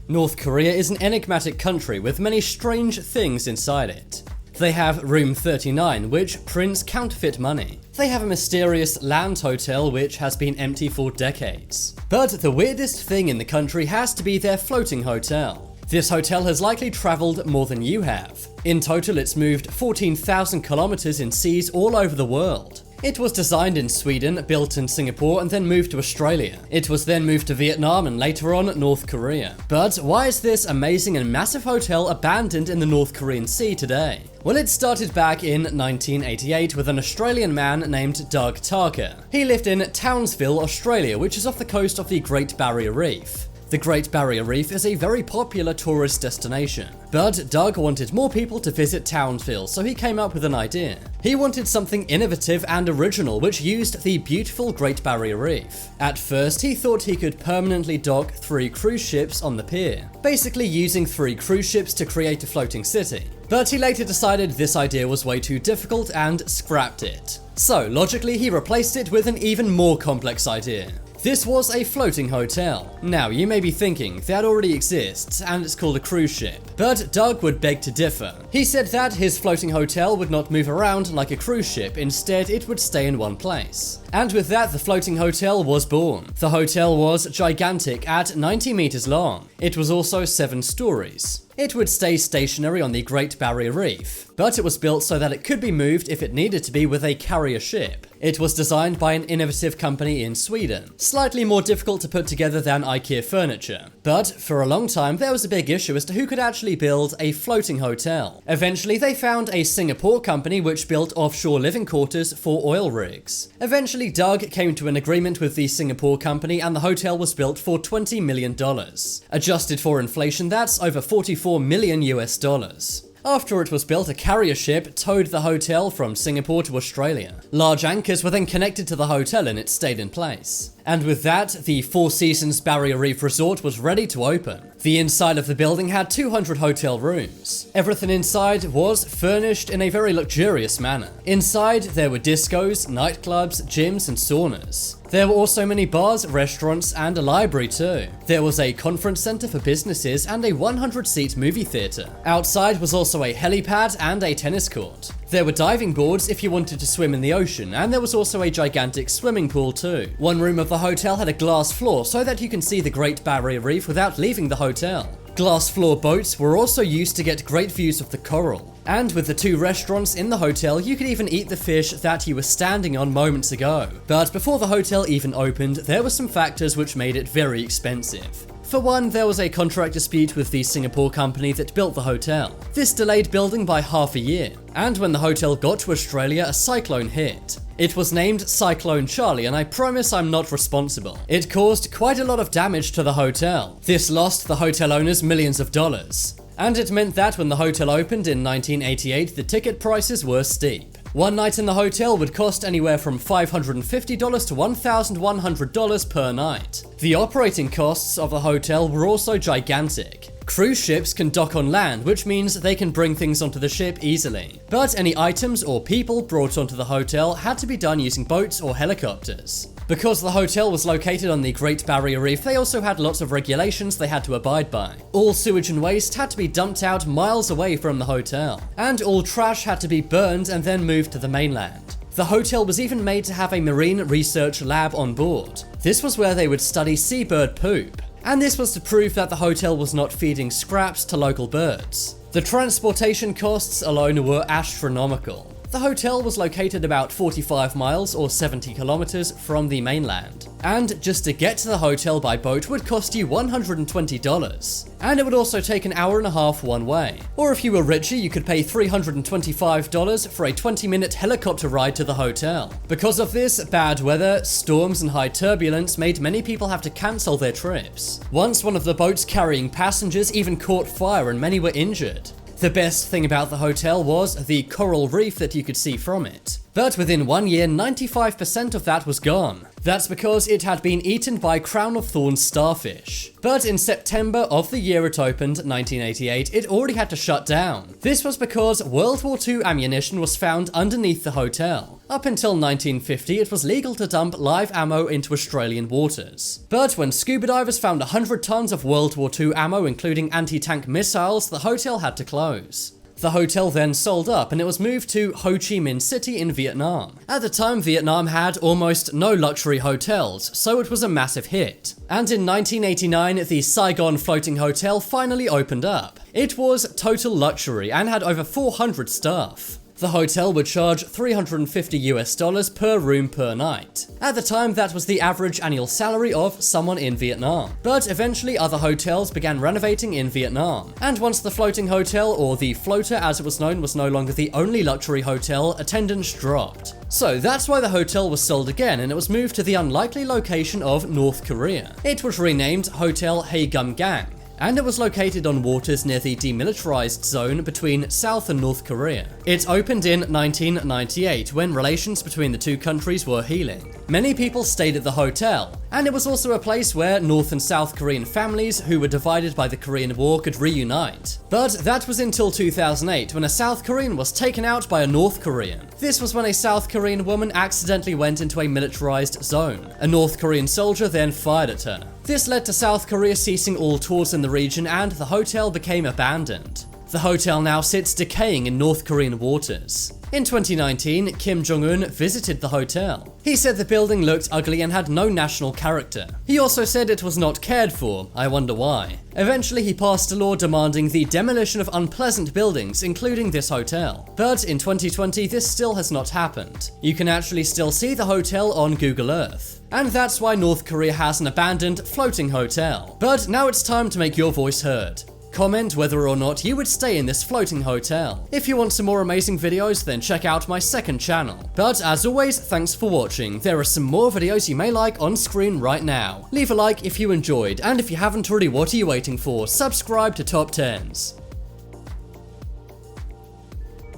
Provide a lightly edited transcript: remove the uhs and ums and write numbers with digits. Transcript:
North Korea is an enigmatic country with many strange things inside it. They have Room 39, which prints counterfeit money. They have a mysterious land hotel which has been empty for decades. But the weirdest thing in the country has to be their floating hotel. This hotel has likely traveled more than you have. In total, it's moved 14,000 kilometers in seas all over the world. It was designed in Sweden, built in Singapore, and then moved to Australia. It was then moved to Vietnam and later on North Korea. But why is this amazing and massive hotel abandoned in the North Korean Sea today? Well, it started back in 1988 with an Australian man named Doug Tarker. He lived in Townsville, Australia, which is off the coast of the Great Barrier Reef. The Great Barrier Reef is a very popular tourist destination, but Doug wanted more people to visit Townsville, so he came up with an idea. He wanted something innovative and original which used the beautiful Great Barrier Reef. At first, he thought he could permanently dock 3 cruise ships on the pier, basically using 3 cruise ships to create a floating city. But he later decided this idea was way too difficult and scrapped it. So, logically, he replaced it with an even more complex idea. This was a floating hotel. Now, you may be thinking, that already exists, and it's called a cruise ship. But Doug would beg to differ. He said that his floating hotel would not move around like a cruise ship, instead it would stay in one place. And with that, the floating hotel was born. The hotel was gigantic at 90 meters long. It was also 7 stories. It would stay stationary on the Great Barrier Reef, but it was built so that it could be moved if it needed to be with a carrier ship. It was designed by an innovative company in Sweden, slightly more difficult to put together than IKEA furniture. But for a long time, there was a big issue as to who could actually build a floating hotel. Eventually, they found a Singapore company which built offshore living quarters for oil rigs. Eventually, Doug came to an agreement with the Singapore company and the hotel was built for $20 million. Adjusted for inflation, that's over $44 million US dollars. After it was built, a carrier ship towed the hotel from Singapore to Australia. Large anchors were then connected to the hotel and it stayed in place. And with that, the Four Seasons Barrier Reef Resort was ready to open. The inside of the building had 200 hotel rooms. Everything inside was furnished in a very luxurious manner. Inside, there were discos, nightclubs, gyms, and saunas. There were also many bars, restaurants, and a library too. There was a conference center for businesses and a 100-seat movie theater. Outside was also a helipad and a tennis court. There were diving boards if you wanted to swim in the ocean, and there was also a gigantic swimming pool too. One room of the hotel had a glass floor so that you can see the Great Barrier Reef without leaving the hotel. Glass floor boats were also used to get great views of the coral. And with the 2 restaurants in the hotel, you could even eat the fish that you were standing on moments ago. But before the hotel even opened, there were some factors which made it very expensive. For one, there was a contract dispute with the Singapore company that built the hotel. This delayed building by half a year. And when the hotel got to Australia, a cyclone hit. It was named Cyclone Charlie, and I promise I'm not responsible. It caused quite a lot of damage to the hotel. This lost the hotel owners millions of dollars. And it meant that when the hotel opened in 1988, the ticket prices were steep. One night in the hotel would cost anywhere from $550 to $1,100 per night. The operating costs of the hotel were also gigantic. Cruise ships can dock on land, which means they can bring things onto the ship easily. But any items or people brought onto the hotel had to be done using boats or helicopters. Because the hotel was located on the Great Barrier Reef, they also had lots of regulations they had to abide by. All sewage and waste had to be dumped out miles away from the hotel, and all trash had to be burned and then moved to the mainland. The hotel was even made to have a marine research lab on board. This was where they would study seabird poop. And this was to prove that the hotel was not feeding scraps to local birds. The transportation costs alone were astronomical. The hotel was located about 45 miles or 70 kilometers from the mainland. And just to get to the hotel by boat would cost you $120. And it would also take an hour and a half one way. Or if you were richer, you could pay $325 for a 20-minute helicopter ride to the hotel. Because of this, bad weather, storms, and high turbulence made many people have to cancel their trips. Once one of the boats carrying passengers even caught fire and many were injured. The best thing about the hotel was the coral reef that you could see from it. But within 1 year, 95% of that was gone. That's because it had been eaten by crown of thorns starfish. But in September of the year it opened, 1988, it already had to shut down. This was because World War II ammunition was found underneath the hotel. Up until 1950, it was legal to dump live ammo into Australian waters. But when scuba divers found 100 tons of World War II ammo, including anti-tank missiles, the hotel had to close. The hotel then sold up and it was moved to Ho Chi Minh City in Vietnam. At the time, Vietnam had almost no luxury hotels, so it was a massive hit. And in 1989, the Saigon Floating Hotel finally opened up. It was total luxury and had over 400 staff. The hotel would charge $350 per room per night. At the time, that was the average annual salary of someone in Vietnam. But eventually, other hotels began renovating in Vietnam. And once the floating hotel, or the floater as it was known, was no longer the only luxury hotel, attendance dropped. So that's why the hotel was sold again, and it was moved to the unlikely location of North Korea. It was renamed Hotel Haegumgang, and it was located on waters near the demilitarized zone between South and North Korea. It opened in 1998 when relations between the two countries were healing. Many people stayed at the hotel, and it was also a place where North and South Korean families who were divided by the Korean War could reunite. But that was until 2008 when a South Korean was taken out by a North Korean. This was when a South Korean woman accidentally went into a militarized zone. A North Korean soldier then fired at her. This led to South Korea ceasing all tours in the region and the hotel became abandoned. The hotel now sits decaying in North Korean waters. In 2019, Kim Jong-un visited the hotel. He said the building looked ugly and had no national character. He also said it was not cared for. I wonder why. Eventually, he passed a law demanding the demolition of unpleasant buildings, including this hotel. But in 2020, this still has not happened. You can actually still see the hotel on Google Earth. And that's why North Korea has an abandoned floating hotel. But now it's time to make your voice heard. Comment whether or not you would stay in this floating hotel. If you want some more amazing videos, then check out my second channel. But as always, thanks for watching. There are some more videos you may like on screen right now. Leave a like if you enjoyed, and if you haven't already, what are you waiting for? Subscribe to Top 10s.